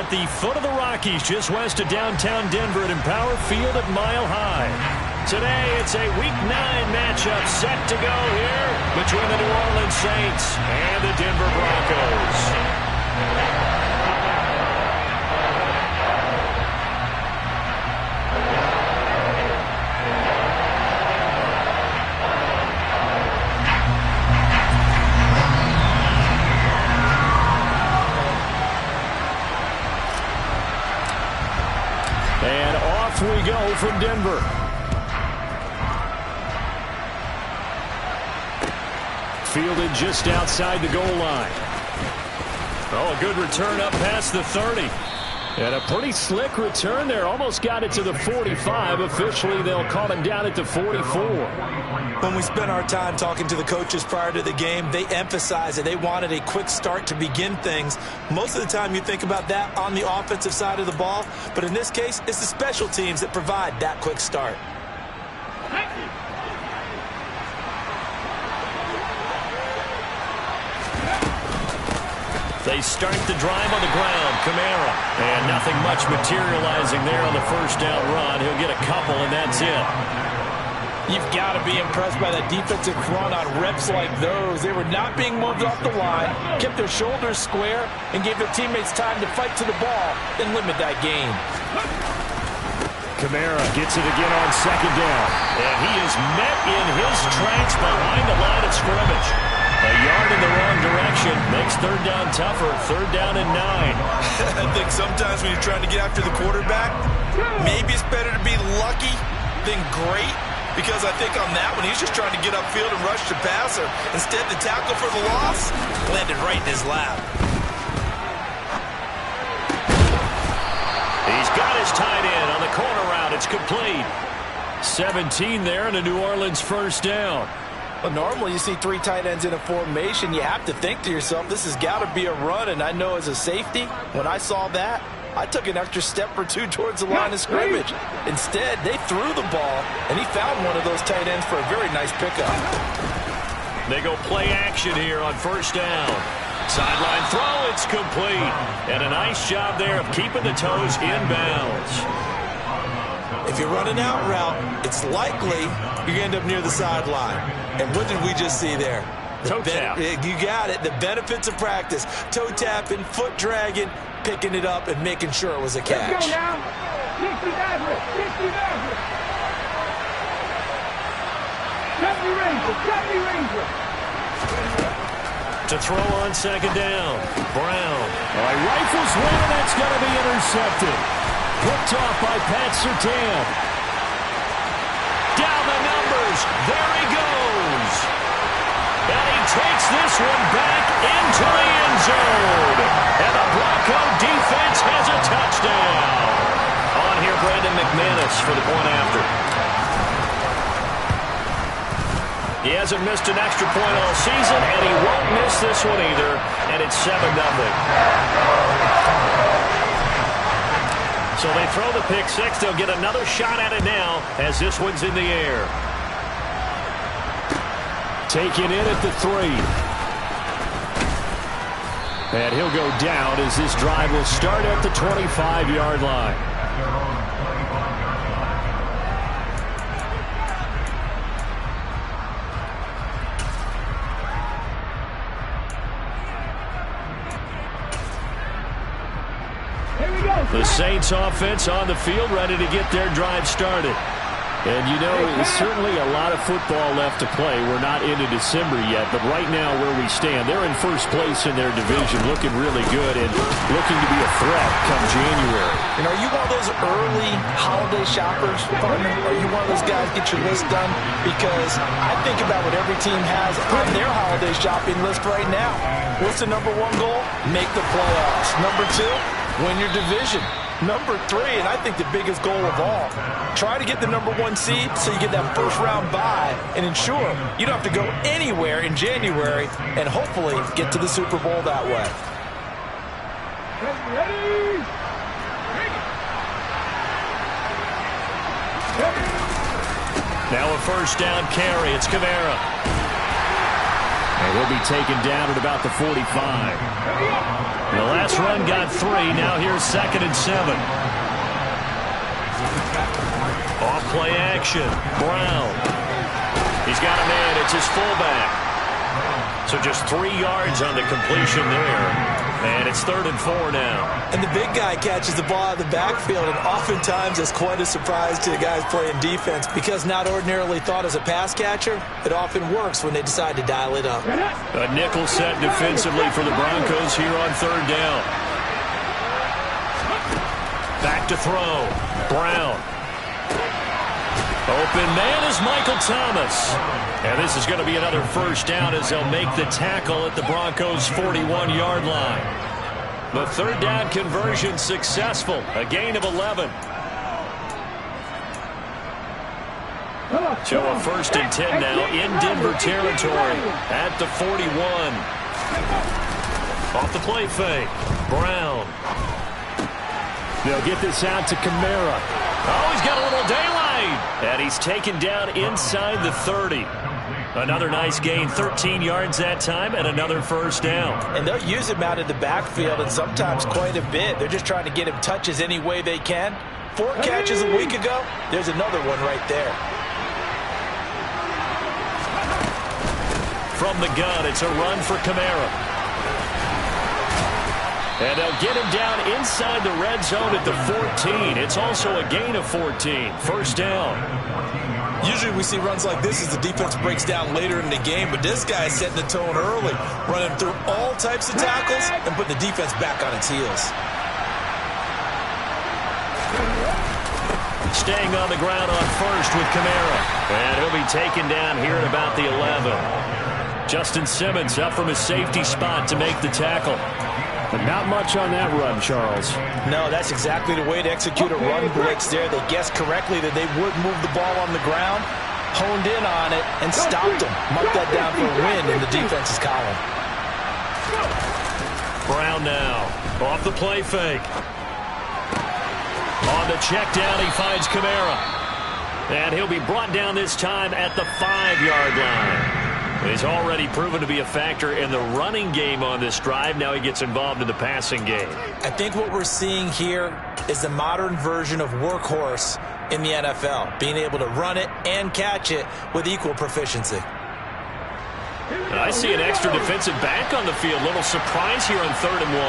at the foot of the Rockies, just west of downtown Denver at Empower Field at Mile High. Today, it's a Week 9 matchup set to go here between the New Orleans Saints and the Denver Broncos. And off we go from Denver. Fielded just outside the goal line. Oh, a good return up past the 30. And a pretty slick return there. Almost got it to the 45. Officially, they'll call him down at the 44. When we spent our time talking to the coaches prior to the game, they emphasized that they wanted a quick start to begin things. Most of the time you think about that on the offensive side of the ball, but in this case, it's the special teams that provide that quick start. They start the drive on the ground. Kamara. And nothing much materializing there on the first down run. He'll get a couple, and that's it. You've got to be impressed by that defensive front on reps like those. They were not being moved off the line, kept their shoulders square, and gave their teammates time to fight to the ball and limit that gain. Kamara gets it again on second down. And he is met in his tracks behind the line of scrimmage. A yard in the wrong direction makes third down tougher. Third down and 9. I think sometimes when you're trying to get after the quarterback, maybe it's better to be lucky than great. Because I think on that one, he's just trying to get upfield and rush the passer. Instead, the tackle for the loss landed right in his lap. He's got his tight end on the corner route. It's complete. 17 there and a New Orleans first down. Well, normally you see three tight ends in a formation. You have to think to yourself, this has got to be a run. And I know as a safety, when I saw that, I took an extra step or two towards the line of scrimmage. Instead, they threw the ball, and he found one of those tight ends for a very nice pickup. They go play action here on first down. Sideline throw, it's complete. And a nice job there of keeping the toes inbounds. If you're running out route, it's likely you're going to end up near the sideline. And what did we just see there? Toe tap. You got it. The benefits of practice. Toe tapping, foot dragging, picking it up, and making sure it was a catch. Let's go now. 60 Nazareth. 60 Nazareth. 70 Ranger. 70 Ranger. To throw on second down. Brown. All right, rifles one, and that's going to be intercepted. Picked off by Pat Surtain. Down the numbers. There he goes. And he takes this one back into the end zone. And the Bronco defense has a touchdown. On here, Brandon McManus for the point after. He hasn't missed an extra point all season, and he won't miss this one either. And it's 7-0. So they throw the pick six. They'll get another shot at it now as this one's in the air. Taken in at the 3. And he'll go down as this drive will start at the 25-yard line. The Saints offense on the field, ready to get their drive started. And, you know, there's certainly a lot of football left to play. We're not into December yet, but right now where we stand, they're in first place in their division, looking really good and looking to be a threat come January. And are you one of those early holiday shoppers, partner? Are you one of those guys get your list done? Because I think about what every team has on their holiday shopping list right now. What's the number 1 goal? Make the playoffs. Number 2, win your division. Number 3, and I think the biggest goal of all, try to get the number 1 seed so you get that first round bye and ensure you don't have to go anywhere in January and hopefully get to the Super Bowl that way. Ready? Now a first down carry. It's Kamara. And he'll be taken down at about the 45. The last run got 3. Now here's 2nd and 7. Off play action. Brown. He's got a man. It's his fullback. So just 3 yards on the completion there. And it's 3rd and 4 now. And the big guy catches the ball out of the backfield, and oftentimes it's quite a surprise to the guys playing defense because not ordinarily thought as a pass catcher, it often works when they decide to dial it up. A nickel set defensively for the Broncos here on 3rd down. Back to throw. Brown. Open man is Michael Thomas. And this is going to be another 1st down as they'll make the tackle at the Broncos' 41-yard line. The 3rd down conversion successful. A gain of 11. So a 1st and 10 now in Denver territory at the 41. Off the play fake. Brown. They'll get this out to Kamara. Oh, he's got a little daylight. And he's taken down inside the 30. Another nice gain, 13 yards that time, and another 1st down. And they'll use him out of the backfield, and sometimes quite a bit. They're just trying to get him touches any way they can. 4 catches a week ago. There's another one right there. From the gun, it's a run for Kamara. And they'll get him down inside the red zone at the 14. It's also a gain of 14. 1st down. Usually we see runs like this as the defense breaks down later in the game, but this guy is setting the tone early, running through all types of tackles and putting the defense back on its heels. Staying on the ground on 1st with Kamara. And he'll be taken down here at about the 11. Justin Simmons up from his safety spot to make the tackle. But not much on that run, Charles. No, that's exactly the way to execute a run blitz there. They guessed correctly that they would move the ball on the ground, honed in on it, and stopped them. Marked that down for a win in the defense's column. Brown now. Off the play fake. On the check down, he finds Kamara. And he'll be brought down this time at the 5-yard line. He's already proven to be a factor in the running game on this drive. Now he gets involved in the passing game. I think what we're seeing here is the modern version of workhorse in the NFL, being able to run it and catch it with equal proficiency. And I see an extra defensive back on the field. Little surprise here on 3rd and 1.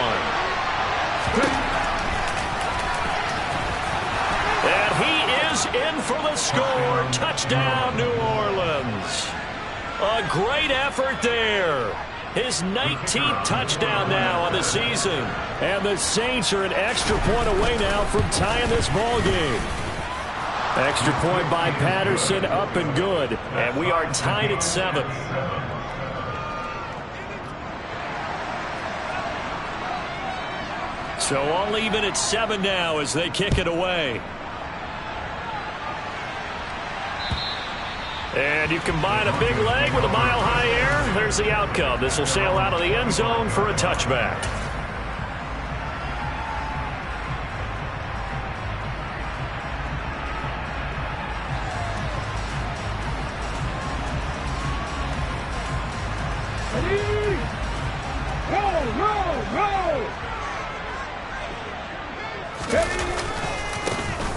And he is in for the score. Touchdown, New Orleans. A great effort there. His 19th touchdown now on the season. And the Saints are an extra point away now from tying this ball game. Extra point by Patterson, up and good. And we are tied at 7. So all even at 7 now as they kick it away. And you combine a big leg with a mile-high air. There's the outcome. This will sail out of the end zone for a touchback.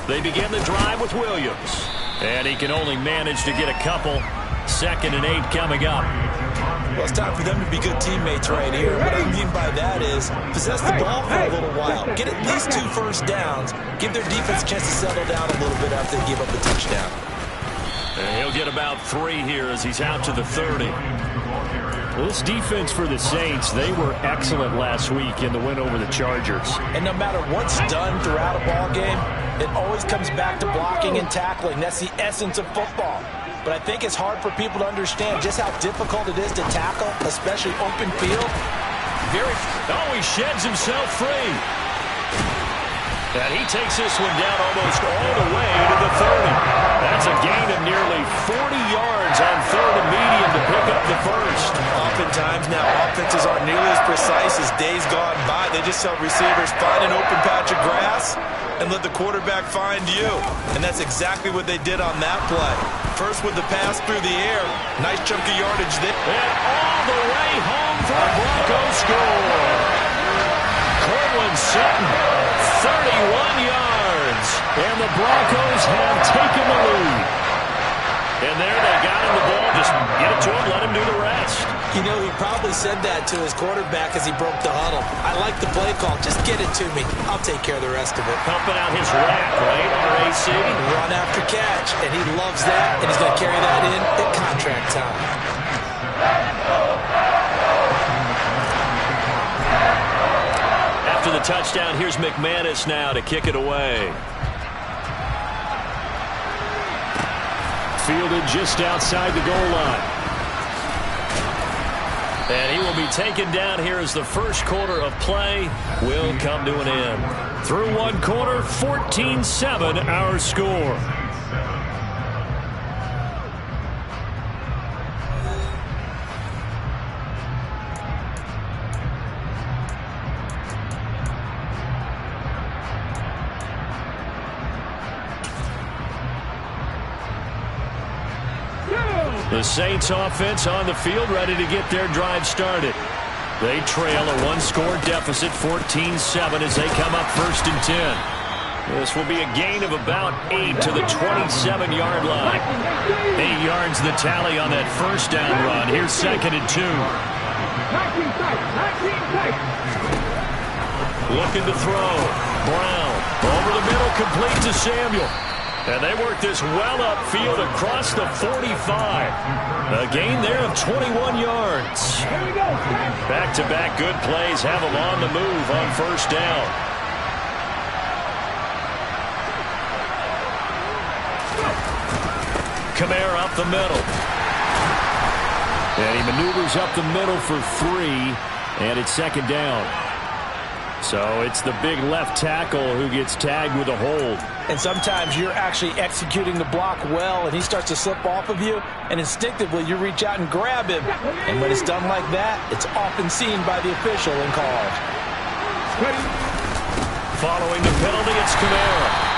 They begin the drive with Williams. And he can only manage to get a couple. 2nd and 8 coming up. Well, it's time for them to be good teammates right here. What I mean by that is possess the ball for a little while. Get at least 2 first downs. Give their defense a chance to settle down a little bit after they give up a touchdown. And he'll get about 3 here as he's out to the 30. This defense for the Saints, they were excellent last week in the win over the Chargers. And no matter what's done throughout a ball game, it always comes back to blocking and tackling. That's the essence of football. But I think it's hard for people to understand just how difficult it is to tackle, especially open field. He sheds himself free. And he takes this one down almost all the way to the 30. That's a gain of nearly 40 yards on 3rd and medium to pick up the 1st. Oftentimes now offenses aren't nearly as precise as days gone by. They just tell receivers, find an open patch of grass and let the quarterback find you. And that's exactly what they did on that play. First with the pass through the air. Nice chunk of yardage there. And all the way home for a Broncos score. Cortland Sutton, 31 yards. And the Broncos have taken the lead. And there they got him the ball. Just get it to him, let him do the rest. You know, he probably said that to his quarterback as he broke the huddle. I like the play call. Just get it to me. I'll take care of the rest of it. Pumping out his rack, right, RAC? Run after catch, and he loves that, and he's going to carry that in at contract time. After the touchdown, here's McManus now to kick it away. Fielded just outside the goal line. And he will be taken down here as the first quarter of play will come to an end. Through one quarter, 14-7 our score. The Saints offense on the field, ready to get their drive started. They trail a one-score deficit, 14-7, as they come up first and 10. This will be a gain of about 8 to the 27-yard line. 8 yards the tally on that first down run. Here's second and 2. Looking to throw. Brown over the middle, complete to Samuel. And they work this well upfield across the 45. A gain there of 21 yards. Back-to-back good plays have them on the move on first down. Kamara up the middle. And he maneuvers up the middle for 3. And it's second down. So it's the big left tackle who gets tagged with a hold. And sometimes you're actually executing the block well, and he starts to slip off of you, and instinctively you reach out and grab him. And when it's done like that, it's often seen by the official and called. Following the penalty, it's Kamara.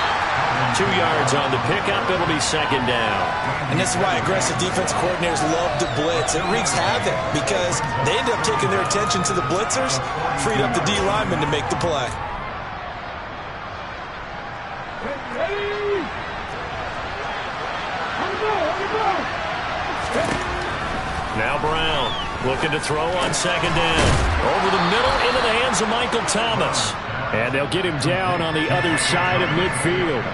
2 yards on the pickup. It'll be second down. And this is why aggressive defense coordinators love to blitz. It wreaks havoc because they end up taking their attention to the blitzers, freed up the D lineman to make the play. Now Brown looking to throw on second down. Over the middle into the hands of Michael Thomas. And they'll get him down on the other side of midfield.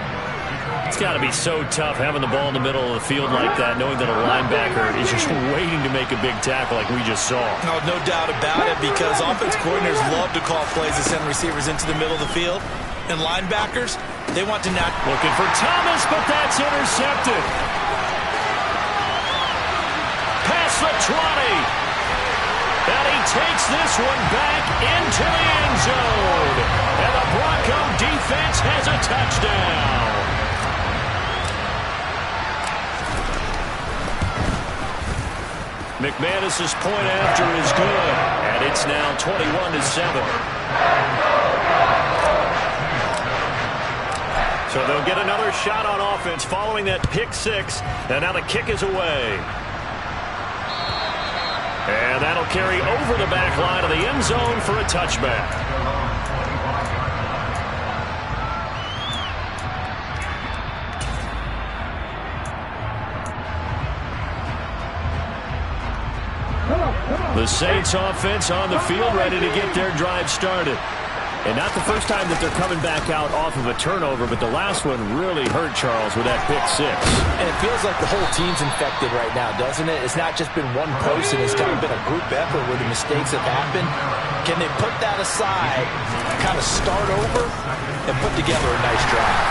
It's got to be so tough having the ball in the middle of the field like that, knowing that a linebacker is just waiting to make a big tackle like we just saw. No doubt about it, because offense coordinators love to call plays to send receivers into the middle of the field. And linebackers, they want to not... Looking for Thomas, but that's intercepted. Past the 20. And he takes this one back into the end zone. And the Bronco defense has a touchdown. McManus's point after is good. And it's now 21-7. So they'll get another shot on offense following that pick six. And now the kick is away. And that'll carry over the back line of the end zone for a touchback. The Saints offense on the field, ready to get their drive started. And not the first time that they're coming back out off of a turnover, but the last one really hurt Charles with that pick six. And it feels like the whole team's infected right now, doesn't it? It's not just been one person. It's kind of been a group effort where the mistakes have happened. Can they put that aside, kind of start over, and put together a nice drive?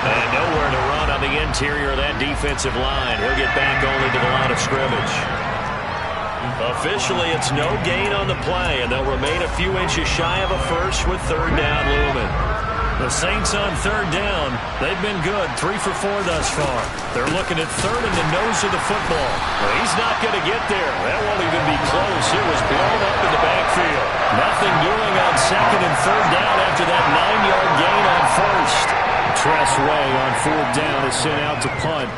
And nowhere to run on the interior of that defensive line. He'll get back only to the line of scrimmage. Officially, it's no gain on the play, and they'll remain a few inches shy of a first with third down looming. The Saints on third down, they've been good, 3 for 4 thus far. They're looking at third in the nose of the football. Well, he's not going to get there. That won't even be close. It was blown up in the backfield. Nothing doing on second and third down after that 9-yard gain on first. Tress Way on fourth down is sent out to punt.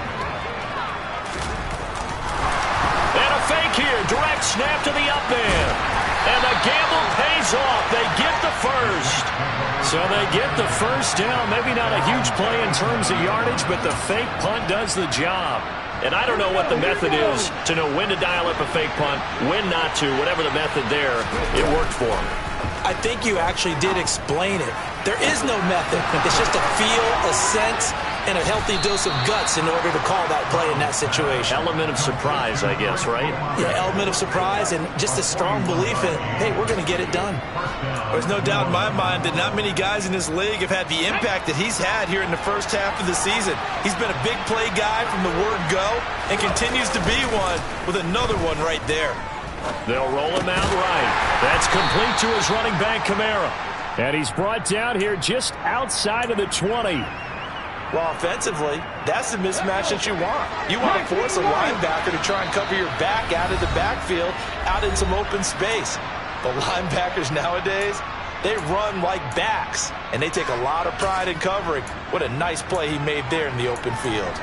fake here. Direct snap to the up man. And the gamble pays off. They get the first. So they get the first down. Maybe not a huge play in terms of yardage, but the fake punt does the job. And I don't know what the method is to know when to dial up a fake punt, when not to. Whatever the method there, it worked for them. I think you actually did explain it. There is no method. It's just a feel, a sense, and a healthy dose of guts in order to call that play in that situation. Element of surprise, I guess, right? Yeah, element of surprise and just a strong belief in, hey, we're going to get it done. There's no doubt in my mind that not many guys in this league have had the impact that he's had here in the first half of the season. He's been a big play guy from the word go and continues to be one with another one right there. They'll roll him out right. That's complete to his running back, Kamara. And he's brought down here just outside of the 20. Well, offensively, that's the mismatch that you want. You want to force a linebacker to try and cover your back out of the backfield, out in some open space. The linebackers nowadays, they run like backs, and they take a lot of pride in covering. What a nice play he made there in the open field.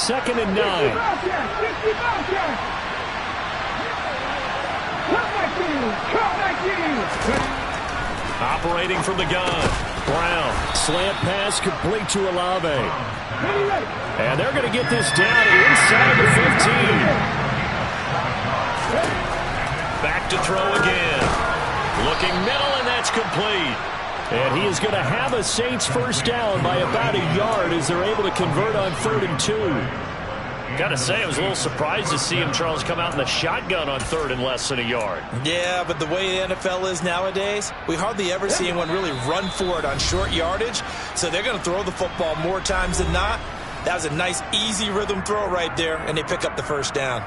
2nd and 9. Operating from the gun. Brown. Slant pass complete to Olave. And they're going to get this down inside the 15. Back to throw again. Looking middle, and that's complete. And he is going to have a Saints first down by about a yard as they're able to convert on 3rd and 2. Got to say, I was a little surprised to see him, Charles, come out in the shotgun on 3rd and less than a yard. Yeah, but the way the NFL is nowadays, we hardly ever see anyone really run for it on short yardage. So they're going to throw the football more times than not. That was a nice, easy rhythm throw right there, and they pick up the first down.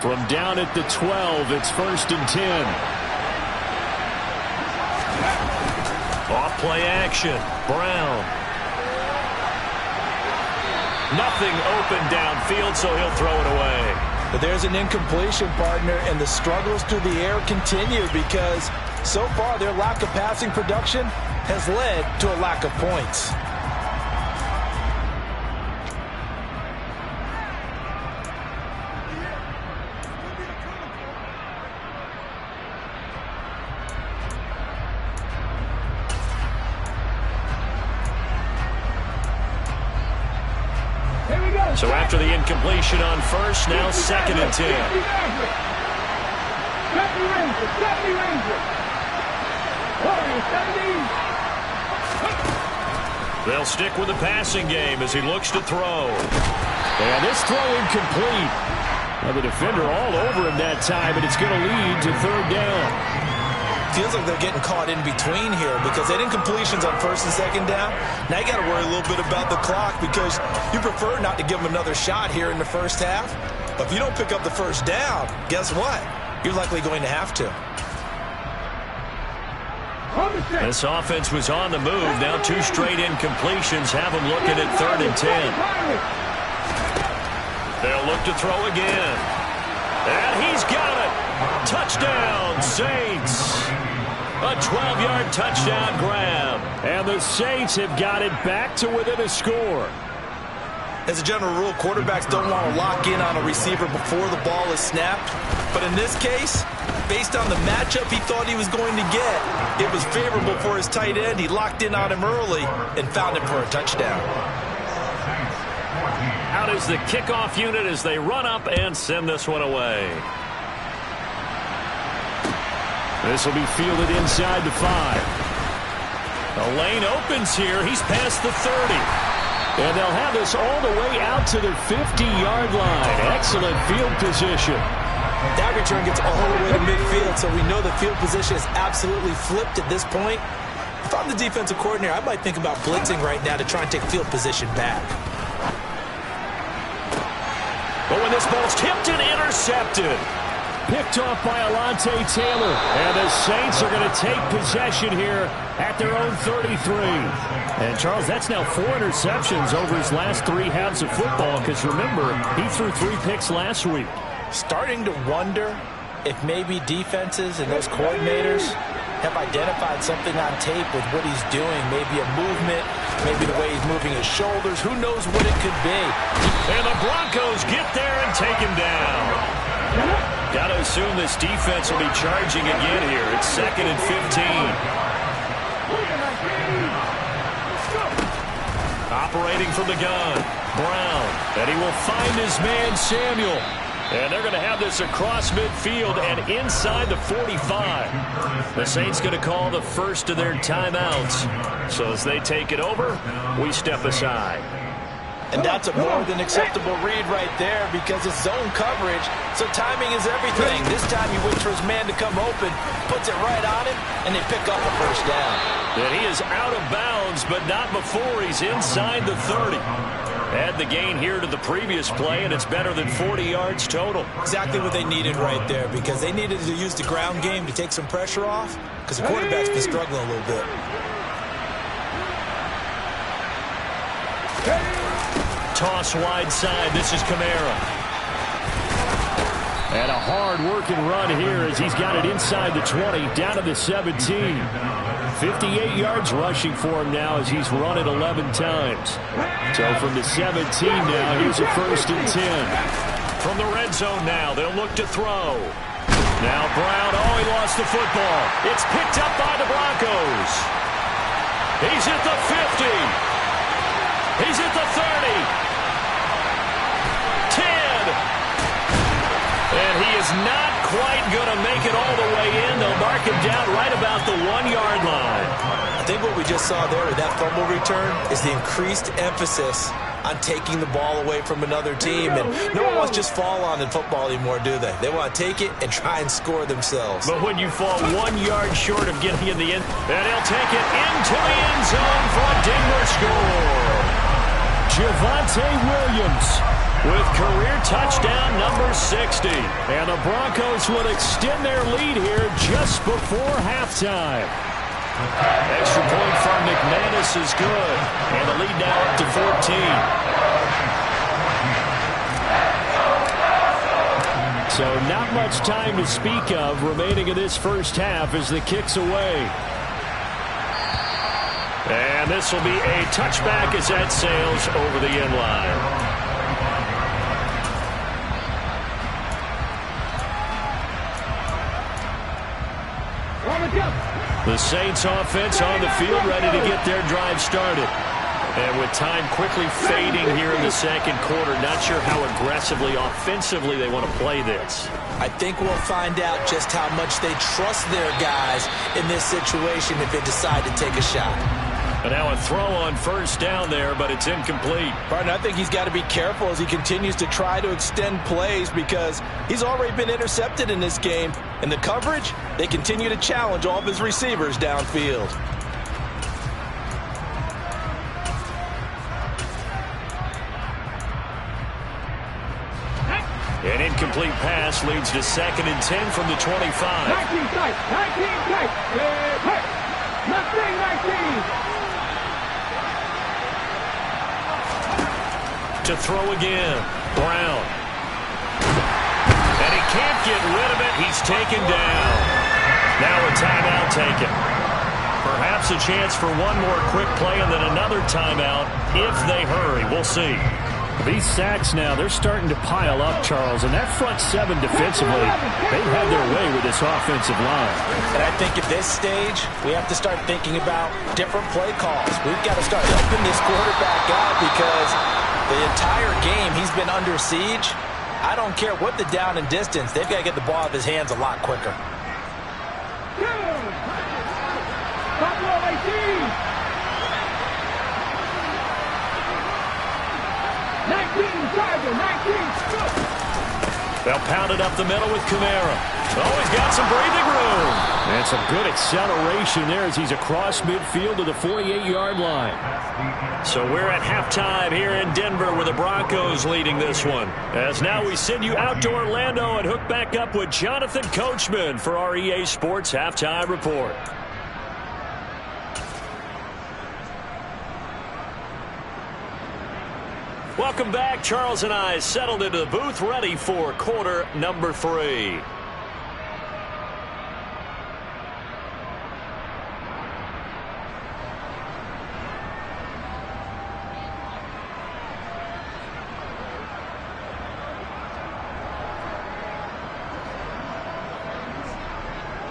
From down at the 12, it's 1st and 10. Off play action. Brown. Nothing open downfield, so he'll throw it away. But there's an incompletion, partner, and the struggles through the air continue because so far their lack of passing production has led to a lack of points. So after the incompletion on 1st, now 2nd and 10. They'll stick with the passing game as he looks to throw. And this throw incomplete. Well, the defender all over him that time, and it's going to lead to 3rd down. Feels like they're getting caught in between here because they had incompletions on 1st and 2nd down. Now you got to worry a little bit about the clock because you prefer not to give them another shot here in the first half. But if you don't pick up the first down, guess what? You're likely going to have to. This offense was on the move. Now 2 straight incompletions have them looking at 3rd and 10. They'll look to throw again. And he's got it. Touchdown, Saints. A 12-yard touchdown grab. And the Saints have got it back to within a score. As a general rule, quarterbacks don't want to lock in on a receiver before the ball is snapped. But in this case, based on the matchup he thought he was going to get, it was favorable for his tight end. He locked in on him early and found him for a touchdown. Out is the kickoff unit as they run up and send this one away. This will be fielded inside the 5. The lane opens here. He's past the 30. And they'll have this all the way out to the 50-yard line. Excellent field position. That return gets all the way to midfield, so we know the field position is absolutely flipped at this point. If I'm the defensive coordinator, I might think about blitzing right now to try and take field position back. But when this ball's tipped and intercepted. Picked off by Alontae Taylor. And the Saints are going to take possession here at their own 33. And, Charles, that's now 4 interceptions over his last 3 halves of football. Because, remember, he threw 3 picks last week. Starting to wonder if maybe defenses and those coordinators have identified something on tape with what he's doing. Maybe a movement, maybe the way he's moving his shoulders. Who knows what it could be? And the Broncos get there and take him down. Got to assume this defense will be charging again here. It's 2nd and 15. Operating from the gun, Brown. And he will find his man, Samuel. And they're going to have this across midfield and inside the 45. The Saints going to call the first of their timeouts. So as they take it over, we step aside. And that's a more than acceptable read right there because it's zone coverage, so timing is everything. This time he waits for his man to come open, puts it right on him, and they pick up a first down. And he is out of bounds, but not before he's inside the 30. Add the gain here to the previous play, and it's better than 40 yards total. Exactly what they needed right there because they needed to use the ground game to take some pressure off because the quarterback's been struggling a little bit. Toss wide side. This is Kamara. And a hard-working run here as he's got it inside the 20, down to the 17. 58 yards rushing for him now as he's run it 11 times. So from the 17 now, here's a 1st and 10. From the red zone now, they'll look to throw. Now Brown, he lost the football. It's picked up by the Broncos. He's at the 50. He's at the 30. 10. And he is not quite going to make it all the way in. They'll mark him down right about the 1-yard line. I think what we just saw there with that fumble return is the increased emphasis on taking the ball away from another team. And no one wants to just fall on in football anymore, do they? They want to take it and try and score themselves. But when you fall 1 yard short of getting in the end, and he'll take it into the end zone for a Denver score. Javonte Williams with career touchdown number 60. And the Broncos will extend their lead here just before halftime. Extra point from McManus is good. And the lead now up to 14. So not much time to speak of remaining in this first half as the kick's away. And this will be a touchback as that sails over the end line. The Saints offense on the field ready to get their drive started. And with time quickly fading here in the second quarter, not sure how aggressively, offensively they want to play this. I think we'll find out just how much they trust their guys in this situation if they decide to take a shot. And now a throw on first down there, but it's incomplete. Partner, I think he's got to be careful as he continues to try to extend plays because he's already been intercepted in this game. And the coverage, they continue to challenge all of his receivers downfield. An incomplete pass leads to 2nd and 10 from the 25. 19 tight, 19 tight. Nothing 19. To throw again, Brown. And he can't get rid of it. He's taken down. Now a timeout taken. Perhaps a chance for one more quick play and then another timeout if they hurry. We'll see. These sacks now, they're starting to pile up, Charles, and that front seven defensively, they've had their way with this offensive line. And I think at this stage, we have to start thinking about different play calls. We've got to start helping this quarterback out because the entire game he's been under siege. I don't care what the down and distance, they've got to get the ball out of his hands a lot quicker. They'll pound it up the middle with Kamara. Oh, he's got some breathing room. And some good acceleration there as he's across midfield to the 48-yard line. So we're at halftime here in Denver with the Broncos leading this one. As now we send you out to Orlando and hook back up with Jonathan Coachman for our EA Sports Halftime Report. Welcome back. Charles and I settled into the booth ready for quarter number 3.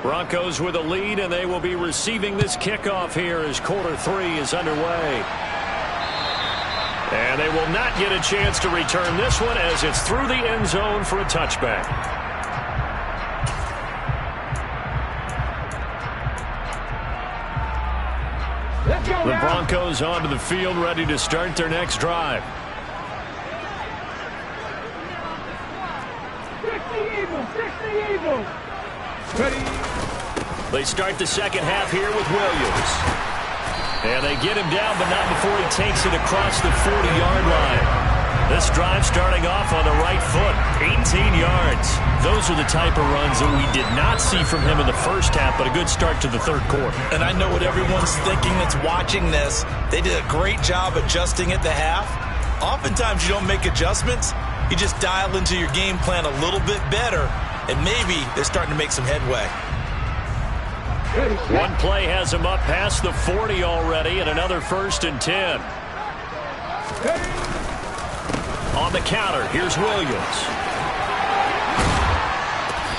Broncos with a lead, and they will be receiving this kickoff here as quarter 3 is underway. And they will not get a chance to return this one as it's through the end zone for a touchback. The Broncos onto the field, ready to start their next drive. They start the second half here with Williams. And they get him down, but not before he takes it across the 40-yard line. This drive starting off on the right foot, 18 yards. Those are the type of runs that we did not see from him in the first half, but a good start to the third quarter. And I know what everyone's thinking that's watching this. They did a great job adjusting at the half. Oftentimes you don't make adjustments. You just dial into your game plan a little bit better, and maybe they're starting to make some headway. One play has him up past the 40 already, and another 1st and 10. On the counter, here's Williams.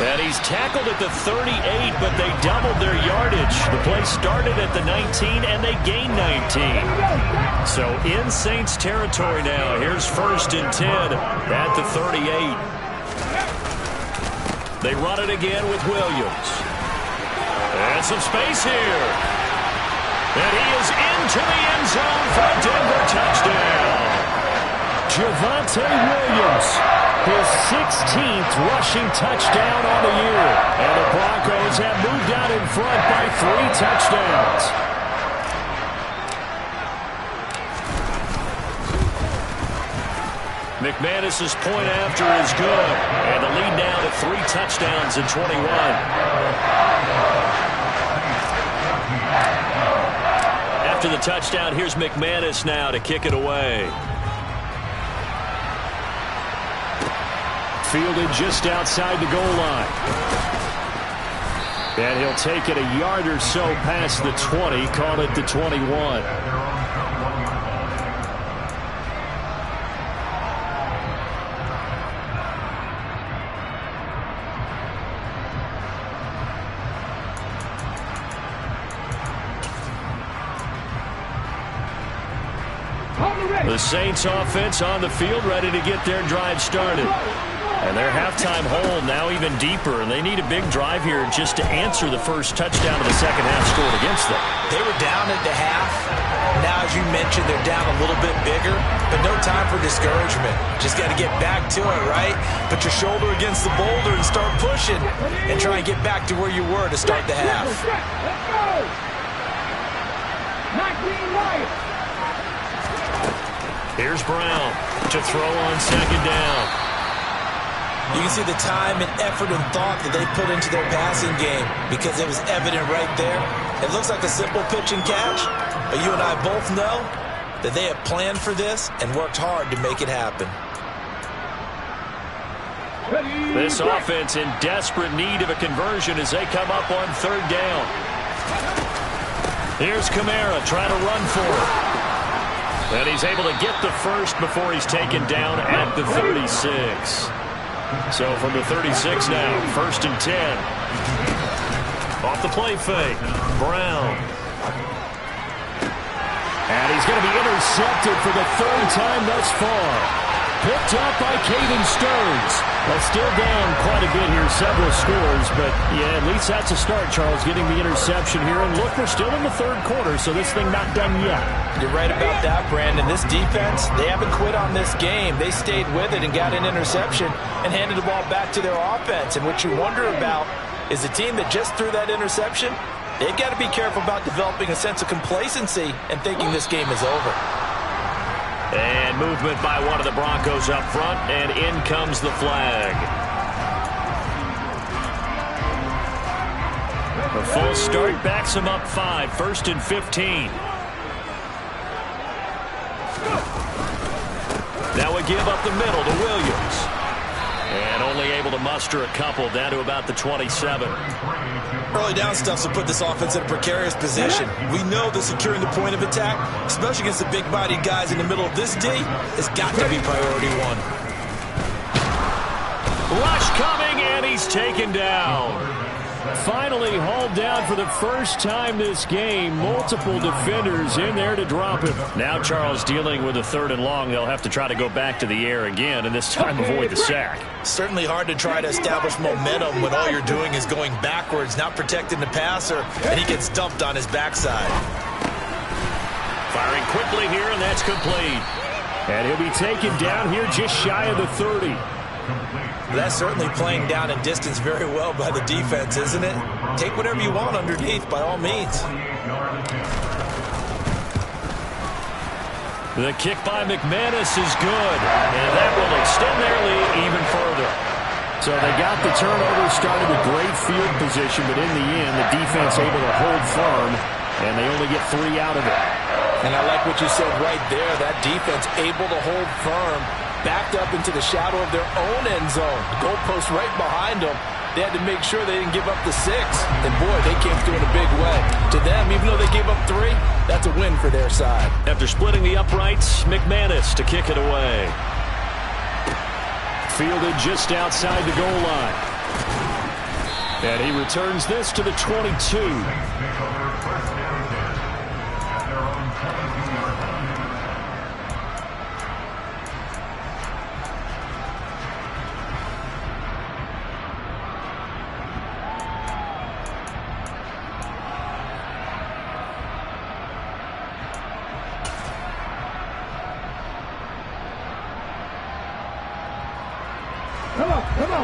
And he's tackled at the 38, but they doubled their yardage. The play started at the 19, and they gained 19. So in Saints territory now. Here's 1st and 10 at the 38. They run it again with Williams. And some space here. And he is into the end zone for a Denver touchdown. Javonte Williams, his 16th rushing touchdown on the year. And the Broncos have moved out in front by 3 touchdowns. McManus's point after is good. And the lead now to 3 touchdowns and 21. After the touchdown, here's McManus now to kick it away. Fielded just outside the goal line. And he'll take it a yard or so past the 20, call it the 21. The Saints offense on the field, ready to get their drive started. And their halftime hole now even deeper, and they need a big drive here just to answer the first touchdown of the second half scored against them. They were down at the half. Now, as you mentioned, they're down a little bit bigger, but no time for discouragement. Just got to get back to it, right? Put your shoulder against the boulder and start pushing and try and get back to where you were to start the half. Let's go! 19 right. Here's Brown to throw on second down. You can see the time and effort and thought that they put into their passing game because it was evident right there. It looks like a simple pitch and catch, but you and I both know that they have planned for this and worked hard to make it happen. This offense in desperate need of a conversion as they come up on 3rd down. Here's Kamara trying to run for it. And he's able to get the first before he's taken down at the 36. So from the 36 now, 1st and 10. Off the play fake, Brown. And he's going to be intercepted for the 3rd time thus far. Picked up by Caden Stearns. Well, still down quite a bit here, several scores, but yeah, at least that's a start, Charles, getting the interception here. And look, we're still in the 3rd quarter, so this thing not done yet. You're right about that, Brandon. This defense, they haven't quit on this game. They stayed with it and got an interception and handed the ball back to their offense. And what you wonder about is the team that just threw that interception, they've got to be careful about developing a sense of complacency and thinking this game is over. And movement by one of the Broncos up front, and in comes the flag. A false start backs him up 5, 1st and 15. Now we give up the middle to Williams. And only able to muster a couple down to about the 27. Early down stuff will put this offense in a precarious position. We know that securing the point of attack, especially against the big-bodied guys in the middle of this D, has got to be priority 1. Rush coming, and he's taken down. Finally hauled down for the first time this game. Multiple defenders in there to drop him. Now Charles dealing with a 3rd and long. They'll have to try to go back to the air again, and this time avoid the sack. Certainly hard to try to establish momentum when all you're doing is going backwards, not protecting the passer, and he gets dumped on his backside. Firing quickly here, and that's complete. And he'll be taken down here just shy of the 30. That's certainly playing down in distance very well by the defense, isn't it? Take whatever you want underneath, by all means. The kick by McManus is good, and that will extend their lead even further. So they got the turnover, started with great field position, but in the end, the defense able to hold firm, and they only get 3 out of it. And I like what you said right there. That defense able to hold firm, backed up into the shadow of their own end zone. The goalpost right behind them. They had to make sure they didn't give up the 6. And, boy, they came through in a big way. To them, even though they gave up 3, that's a win for their side. After splitting the uprights, McManus to kick it away. Fielded just outside the goal line. And he returns this to the 22.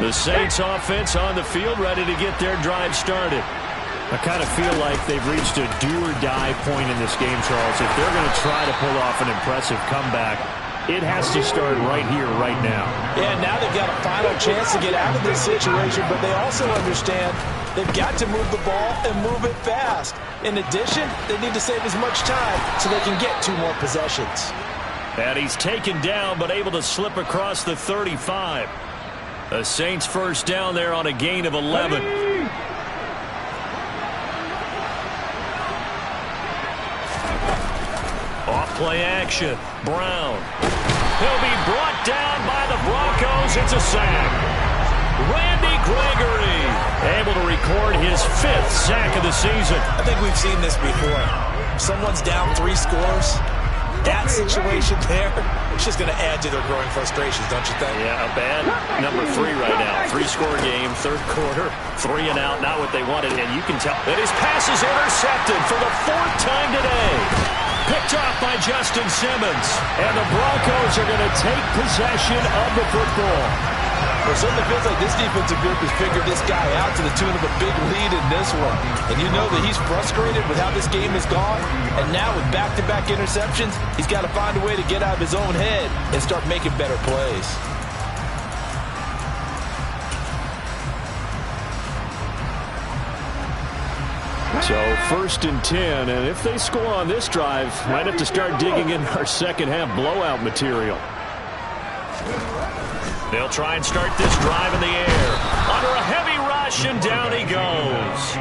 The Saints offense on the field, ready to get their drive started. I kind of feel like they've reached a do-or-die point in this game, Charles. If they're going to try to pull off an impressive comeback, it has to start right here, right now. Yeah, now they've got a final chance to get out of this situation, but they also understand they've got to move the ball and move it fast. In addition, they need to save as much time so they can get 2 more possessions. And he's taken down, but able to slip across the 35. The Saints first down there on a gain of 11. Off play action. Brown. He'll be brought down by the Broncos. It's a sack. Randy Gregory able to record his 5th sack of the season. I think we've seen this before. If someone's down 3 scores, that situation there, it's just going to add to their growing frustrations, don't you think? Yeah, a bad number 3 right now. 3-score game, 3rd quarter, 3 and out, not what they wanted. And you can tell that his pass is intercepted for the 4th time today. Picked off by Justin Simmons. And the Broncos are going to take possession of the football. Well, it certainly feels like this defensive group has figured this guy out to the tune of a big lead in this one. And you know that he's frustrated with how this game has gone. And now with back-to-back interceptions, he's got to find a way to get out of his own head and start making better plays. So 1st and 10, and if they score on this drive, might have to start digging in our second-half blowout material. They'll try and start this drive in the air. Under a heavy rush, and down he goes.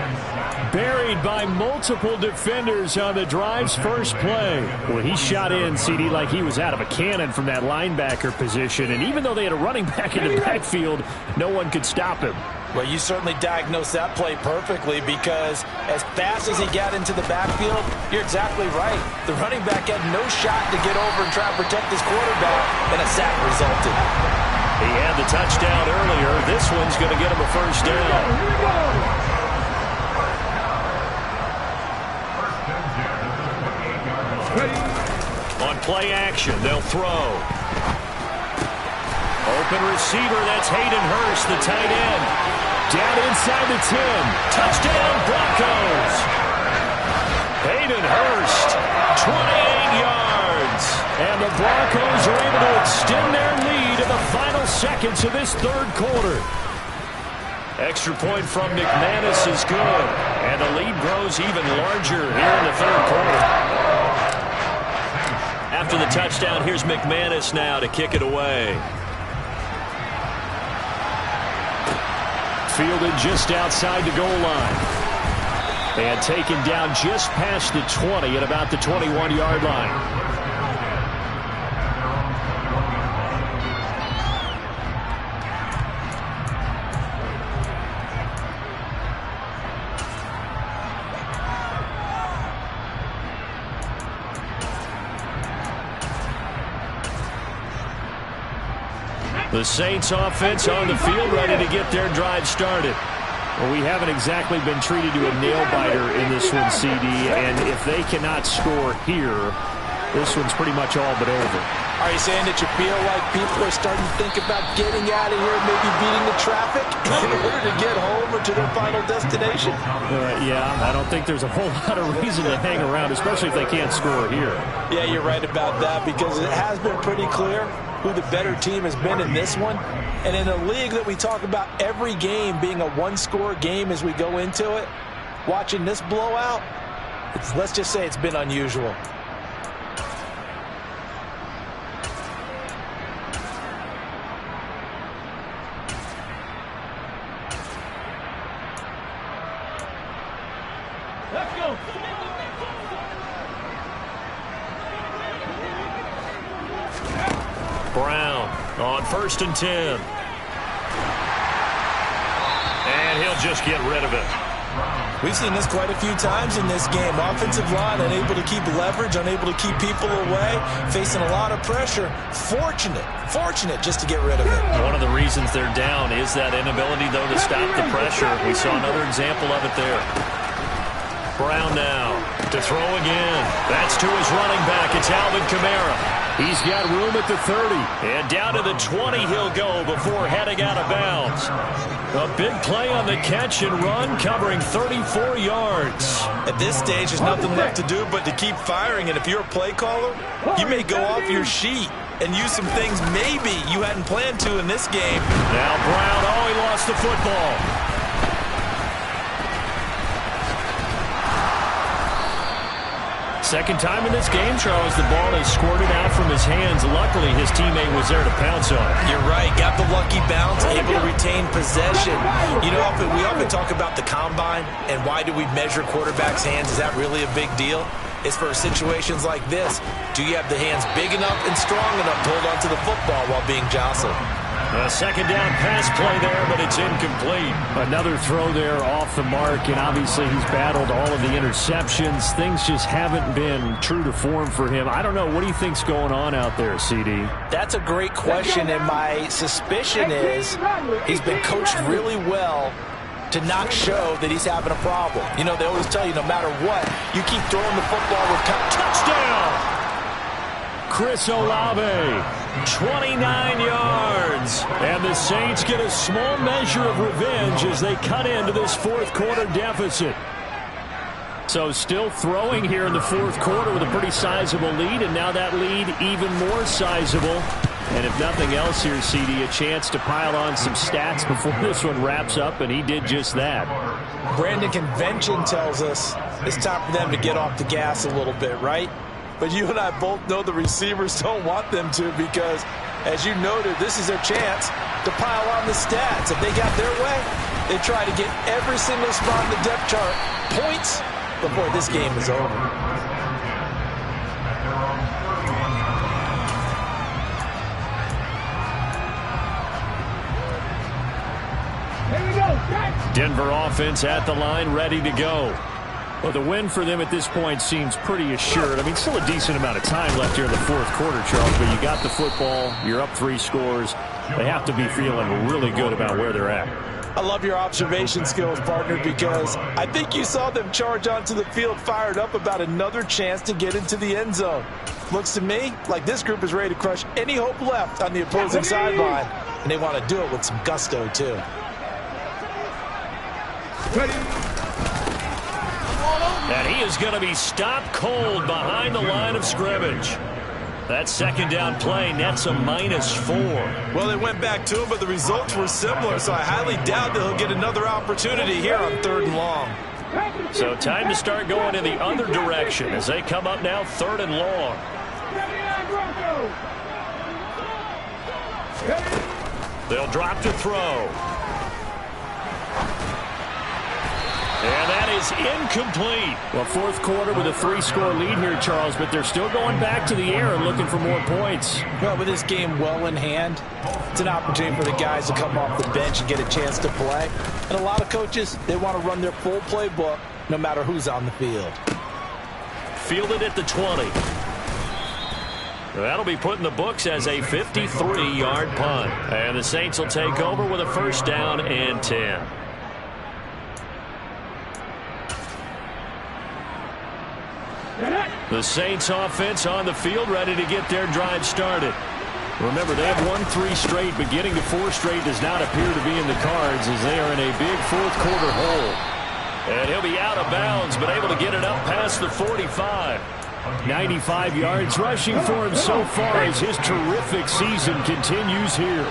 Buried by multiple defenders on the drive's first play. Well, he shot in, CD, like he was out of a cannon from that linebacker position. And even though they had a running back in the backfield, no one could stop him. Well, you certainly diagnosed that play perfectly because as fast as he got into the backfield, you're exactly right. The running back had no shot to get over and try to protect his quarterback, and a sack resulted. He had the touchdown earlier. This one's going to get him a 1st down. On play action, they'll throw. Open receiver, that's Hayden Hurst, the tight end. Down inside the 10. Touchdown, Broncos. Hayden Hurst, 28 yards. And the Broncos are able to extend their lead in the final seconds of this 3rd quarter. Extra point from McManus is good. And the lead grows even larger here in the 3rd quarter. After the touchdown, here's McManus now to kick it away. Fielded just outside the goal line. And taken down just past the 20 at about the 21-yard line. The Saints offense on the field, ready to get their drive started. Well, we haven't exactly been treated to a nail-biter in this one, CD, and if they cannot score here, this one's pretty much all but over. Are you saying that you feel like people are starting to think about getting out of here, maybe beating the traffic in order to get home or to their final destination? Yeah, I don't think there's a whole lot of reason to hang around, especially if they can't score here. Yeah, you're right about that, because it has been pretty clear who the better team has been in this one. And in a league that we talk about every game being a one-score game as we go into it, watching this blowout, let's just say it's been unusual. Let's go. Brown on 1st and 10. And he'll just get rid of it. We've seen this quite a few times in this game. Offensive line unable to keep leverage, unable to keep people away, facing a lot of pressure. Fortunate just to get rid of it. One of the reasons they're down is that inability, though, to stop the pressure. We saw another example of it there. Brown now to throw again. That's to his running back. It's Alvin Kamara. He's got room at the 30. And down to the 20 he'll go before heading out of bounds. A big play on the catch and run, covering 34 yards. At this stage, there's nothing left to do but to keep firing. And if you're a play caller, you may go off your sheet and use some things maybe you hadn't planned to in this game. Now Brown, he lost the football. Second time in this game, Charles, the ball is squirted out from his hands. Luckily, his teammate was there to pounce on it. You're right. Got the lucky bounce, able to retain possession. You know, we often talk about the combine and why do we measure quarterbacks' hands? Is that really a big deal? It's for situations like this. Do you have the hands big enough and strong enough to hold onto the football while being jostled? A second down pass play there, but it's incomplete. Another throw there off the mark, and obviously he's battled all of the interceptions. Things just haven't been true to form for him. I don't know. What do you think's going on out there, CD? That's a great question, and my suspicion is he's been coached really well to not show that he's having a problem. You know, they always tell you no matter what, you keep throwing the football with touchdown! Chris Olave, 29 yards. And the Saints get a small measure of revenge as they cut into this fourth quarter deficit. So still throwing here in the fourth quarter with a pretty sizable lead, and now that lead even more sizable. And if nothing else here, CD, a chance to pile on some stats before this one wraps up, and he did just that. Brandon, convention tells us it's time for them to get off the gas a little bit, right? But you and I both know the receivers don't want them to, because, as you noted, this is their chance to pile on the stats. If they got their way, they try to get every single spot in the depth chart points before this game is over. Here we go. Denver offense at the line, ready to go. Well, the win for them at this point seems pretty assured. I mean, still a decent amount of time left here in the fourth quarter, Charles, but you got the football, you're up 3 scores. They have to be feeling really good about where they're at. I love your observation skills, partner, because I think you saw them charge onto the field fired up about another chance to get into the end zone. Looks to me like this group is ready to crush any hope left on the opposing sideline, and they want to do it with some gusto, too. Ready. And he is going to be stopped cold behind the line of scrimmage. That second down play nets a -4. Well, they went back to him, but the results were similar, so I highly doubt that he'll get another opportunity here on 3rd and long. So time to start going in the other direction as they come up now 3rd and long. They'll drop to throw. And that is incomplete. Well, fourth quarter with a 3-score lead here, Charles, but they're still going back to the air and looking for more points. Well, with this game well in hand, it's an opportunity for the guys to come off the bench and get a chance to play. And a lot of coaches, they want to run their full playbook no matter who's on the field. Fielded at the 20. That'll be put in the books as a 53-yard punt. And the Saints will take over with a first down and 10. The Saints offense on the field, ready to get their drive started. Remember, they have won 3 straight, but getting to 4 straight does not appear to be in the cards as they are in a big fourth-quarter hole. And he'll be out of bounds, but able to get it up past the 45. 95 yards rushing for him so far as his terrific season continues here.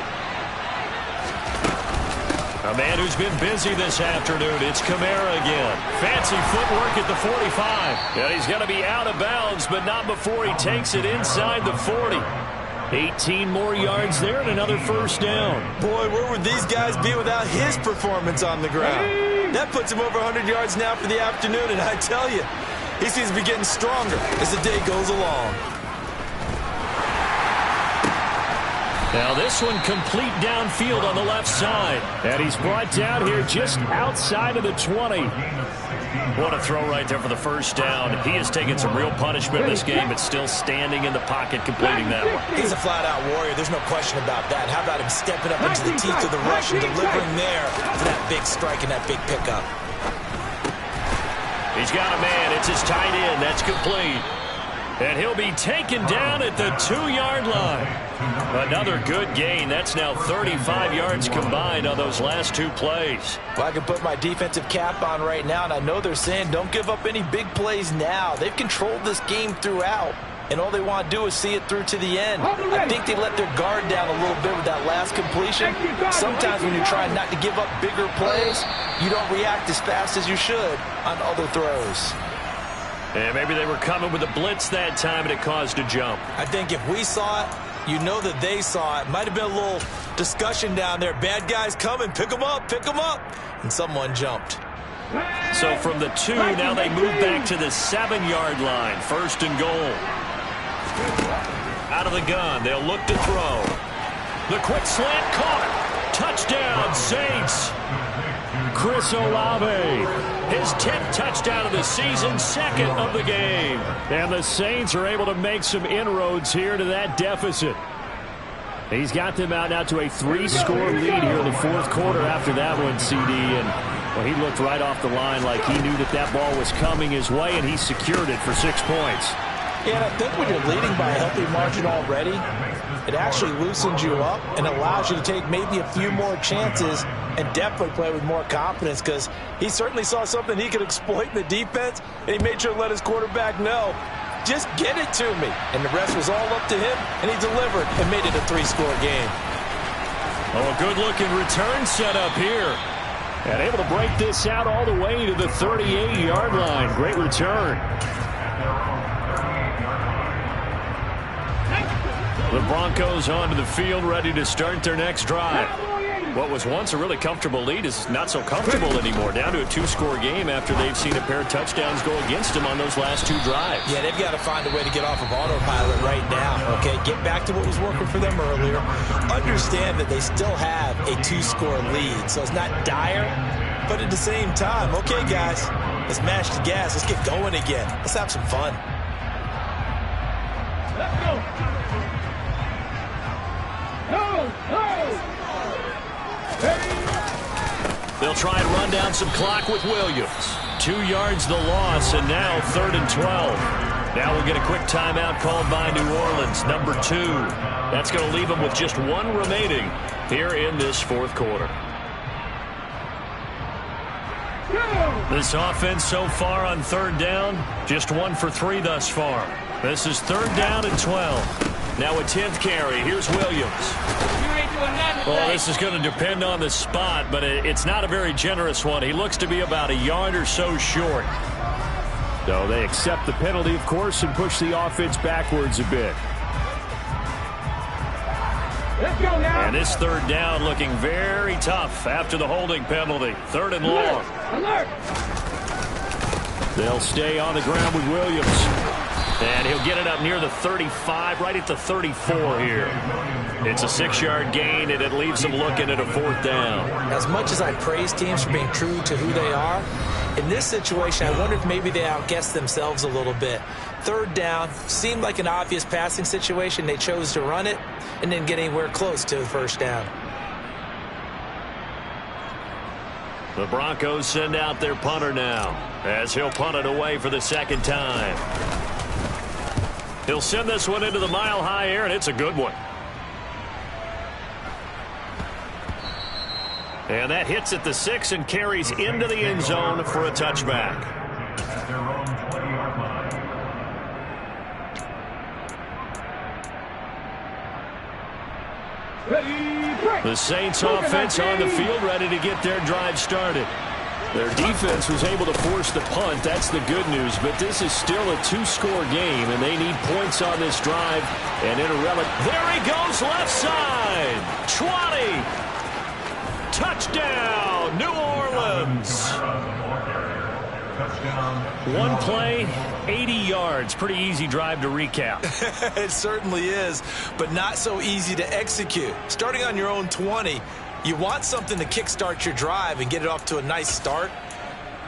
A man who's been busy this afternoon. It's Kamara again. Fancy footwork at the 45. And he's going to be out of bounds, but not before he takes it inside the 40. 18 more yards there and another first down. Boy, where would these guys be without his performance on the ground? That puts him over 100 yards now for the afternoon, and I tell you, he seems to be getting stronger as the day goes along. Now this one complete downfield on the left side. And he's brought down here just outside of the 20. What a throw right there for the first down. He has taken some real punishment in this game, but still standing in the pocket completing that one. He's a flat-out warrior. There's no question about that. How about him stepping up into the teeth of the rush and delivering there for that big strike and that big pickup. He's got a man. It's his tight end. That's complete. And he'll be taken down at the 2-yard line. Another good gain. That's now 35 yards combined on those last 2 plays. Well, I can put my defensive cap on right now, and I know they're saying don't give up any big plays now. They've controlled this game throughout, and all they want to do is see it through to the end. I think they let their guard down a little bit with that last completion. Sometimes when you're trying not to give up bigger plays, you don't react as fast as you should on other throws. And maybe they were coming with a blitz that time, and it caused a jump. I think if we saw it, you know that they saw it. Might have been a little discussion down there. Bad guys coming. Pick them up. Pick them up. And someone jumped. So from the 2, now they move back to the 7-yard line. First and goal. Out of the gun. They'll look to throw. The quick slant caught. Touchdown, Saints. Chris Olave, his 10th touchdown of the season, 2nd of the game. And the Saints are able to make some inroads here to that deficit. He's got them out now to a 3-score lead here in the fourth quarter after that one, CD. And well, he looked right off the line like he knew that that ball was coming his way, and he secured it for 6 points. Yeah, and I think when you're leading by a healthy margin already, it actually loosens you up and allows you to take maybe a few more chances and definitely play with more confidence, because he certainly saw something he could exploit in the defense, and he made sure to let his quarterback know, just get it to me. And the rest was all up to him, and he delivered and made it a 3-score game. Oh, a good-looking return set up here. And able to break this out all the way to the 38-yard line. Great return. The Broncos onto the field, ready to start their next drive. What was once a really comfortable lead is not so comfortable anymore. Down to a 2-score game after they've seen a pair of touchdowns go against them on those last 2 drives. Yeah, they've got to find a way to get off of autopilot right now, okay? Get back to what was working for them earlier. Understand that they still have a 2-score lead, so it's not dire, but at the same time, okay, guys, let's mash the gas. Let's get going again. Let's have some fun. Let's go. They'll try and run down some clock with Williams. 2 yards the loss, and now 3rd and 12. Now we'll get a quick timeout called by New Orleans, number 2. That's going to leave them with just 1 remaining here in this fourth quarter. This offense so far on 3rd down, just 1 for 3 thus far. This is 3rd down and 12. Now a 10th carry. Here's Williams. Well, this is going to depend on the spot, but it's not a very generous one. He looks to be about a yard or so short. So they accept the penalty, of course, and push the offense backwards a bit. Let's go now. And this 3rd down looking very tough after the holding penalty. 3rd and long. Alert. They'll stay on the ground with Williams. And he'll get it up near the 35, right at the 34 here. It's a 6-yard gain, and it leaves them looking at a 4th down. As much as I praise teams for being true to who they are, in this situation, I wonder if maybe they outguessed themselves a little bit. 3rd down seemed like an obvious passing situation. They chose to run it and didn't get anywhere close to the 1st down. The Broncos send out their punter now, as he'll punt it away for the 2nd time. He'll send this one into the mile-high air, and it's a good one. And that hits at the 6 and carries into the end zone for a touchback. The Saints offense on the field, ready to get their drive started. Their defense was able to force the punt. That's the good news. But this is still a 2-score game, and they need points on this drive. And there he goes, left side. 20. Touchdown, New Orleans. One play, 80 yards. Pretty easy drive to recap. It certainly is, but not so easy to execute. Starting on your own 20, you want something to kickstart your drive and get it off to a nice start.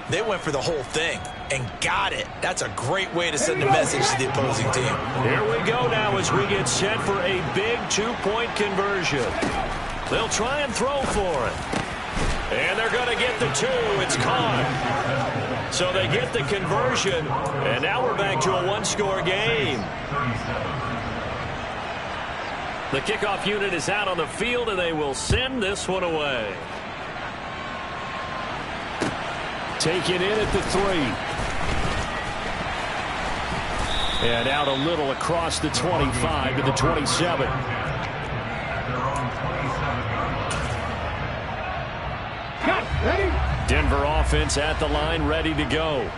They went for the whole thing and got it. That's a great way to send a message to the opposing team. Here we go now as we get set for a big 2-point conversion. They'll try and throw for it. And they're going to get the 2. It's caught. So they get the conversion, and now we're back to a 1-score game. The kickoff unit is out on the field, and they will send this one away. Taken in at the 3. And out a little across the 25 to the 27. Denver offense at the line, ready to go.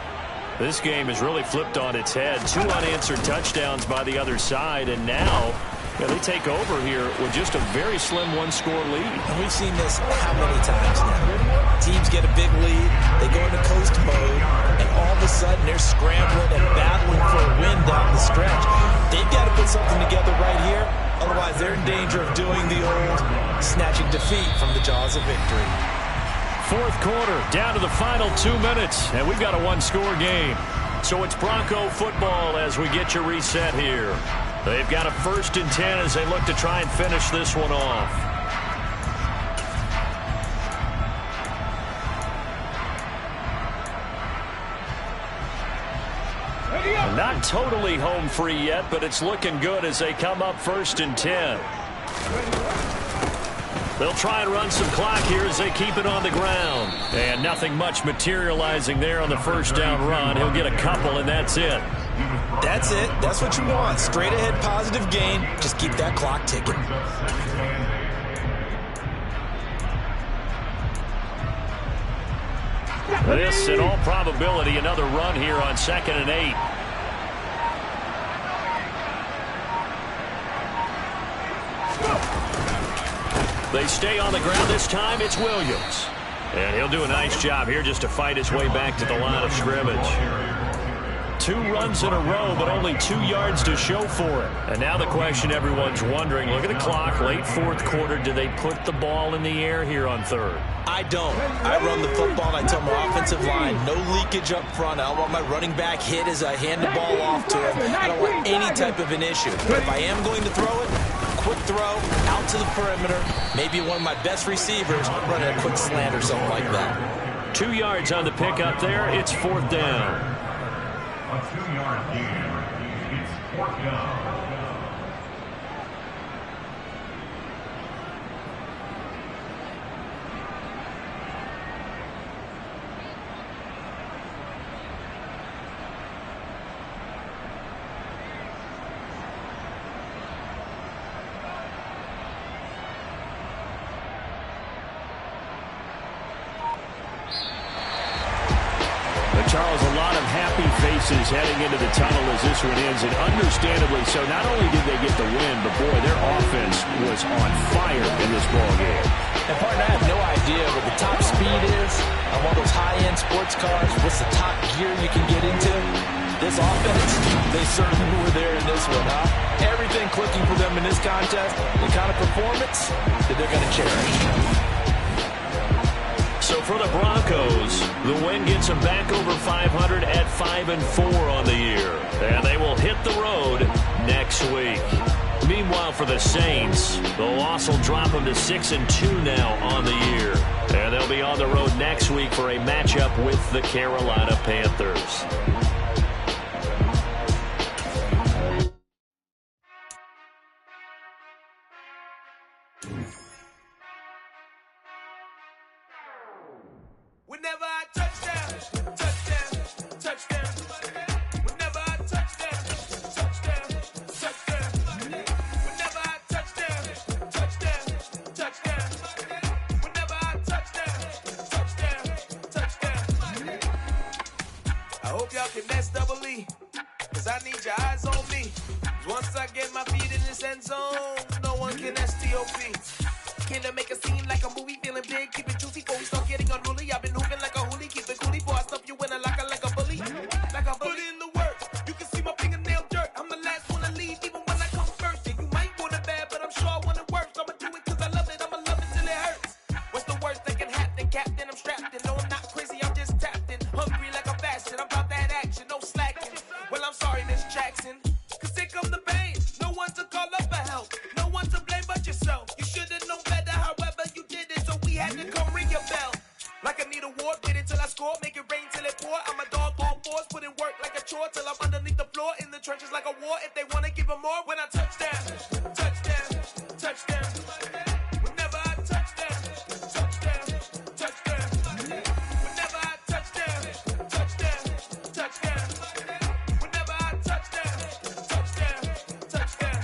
This game has really flipped on its head. 2 unanswered touchdowns by the other side, and now they take over here with just a very slim 1-score lead. And we've seen this how many times now? Teams get a big lead, they go into coast mode, and all of a sudden they're scrambling and battling for a win down the stretch. They've got to put something together right here, otherwise they're in danger of doing the old snatching defeat from the jaws of victory. 4th quarter, down to the final 2 minutes, and we've got a 1-score game. So it's Bronco football as we get you reset here. They've got a 1st and 10 as they look to try and finish this one off. Not totally home free yet, but it's looking good as they come up 1st and 10. They'll try and run some clock here as they keep it on the ground. And nothing much materializing there on the 1st down run. He'll get a couple, and that's it. That's it. That's what you want. Straight ahead positive gain. Just keep that clock ticking. This, in all probability, another run here on 2nd and 8. They stay on the ground this time. It's Williams. And he'll do a nice job here just to fight his way back to the line of scrimmage. 2 runs in a row, but only 2 yards to show for it. And now the question everyone's wondering, look at the clock, late 4th quarter, do they put the ball in the air here on 3rd? I don't. I run the football, and I tell my offensive line, no leakage up front. I don't want my running back hit as I hand the ball off to him. I don't want any type of an issue. But if I am going to throw it, quick throw, out to the perimeter, maybe one of my best receivers running a quick slant or something like that. 2 yards on the pickup there. It's 4th down. A 2-yard gain. It's 4th down. Charles, a lot of happy faces heading into the tunnel as this one ends, and understandably so. Not only did they get the win, but boy, their offense was on fire in this ball game. And partner, I have no idea what the top speed is on one of those high-end sports cars. What's the top gear you can get into? This offense, they certainly were there in this one, huh? Everything clicking for them in this contest, the kind of performance that they're going to cherish. So for the Broncos, the win gets them back over 500 at 5-4 on the year. And they will hit the road next week. Meanwhile, for the Saints, the loss will drop them to 6-2 now on the year. And they'll be on the road next week for a matchup with the Carolina Panthers. Whenever I touchdown, touchdown, touchdown. Whenever I touchdown, touchdown, touchdown. Whenever I touchdown, touchdown, touchdown. Whenever I touchdown, touchdown, touchdown. I hope y'all can nest double E, 'cause I need your eyes on me. 'Cause once I get my feet in this end zone, no one can STOP. Killer make a scene like a movie, feeling big, keep it juicy before we start getting unruly. I've been hooping like a hoolie, keep it coolie before I stuff you in a locker like a bully. Like a bully. Put in the work, you can see my fingernail dirt. I'm the last one to leave, even when I come first. And you might want it bad, but I'm sure I want it worse. I'ma do it 'cause I love it, I'ma love it till it hurts. What's the worst that can happen, Captain? I'm strapped in, no I'm not crazy, I'm just tapped in. Hungry like a fashion, I'm about that action, no slacking. Well I'm sorry, Miss Jackson, 'cause here come the pain. No one to call up for help, no one to blame but yourself. You should've known better, however you did it, so we had to come ring your bell. Like I need a ward, wait until I score, make it rain till it pour. I'm a dog on force, put in work like a chore till I'm underneath the floor, in the trenches like a war. If they wanna give them more, when I touchdown, touchdown, touchdown. Whenever I touchdown, touchdown, touchdown. Whenever I touchdown, touchdown, touchdown. Whenever I touchdown, touchdown, touchdown.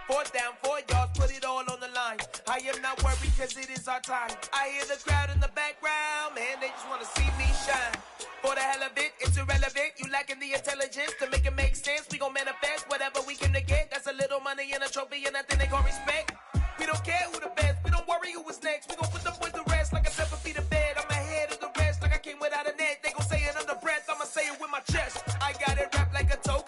4th down, 4 yards, put it all on the line. I am not worried 'cause it is our time. I hear the crowd in the background, man, they just want to see me shine. For the hell of it, it's irrelevant. You lacking the intelligence to make it make sense. We gon' manifest whatever we can to get. That's a little money and a trophy and nothing they gon' respect. We don't care who the best, we don't worry who is next. We gon' put the boys to rest like a 7 feet of bed. I'm ahead of the rest like I came without a net. They gon' say it under breath, I'ma say it with my chest. I got it wrapped like a toque.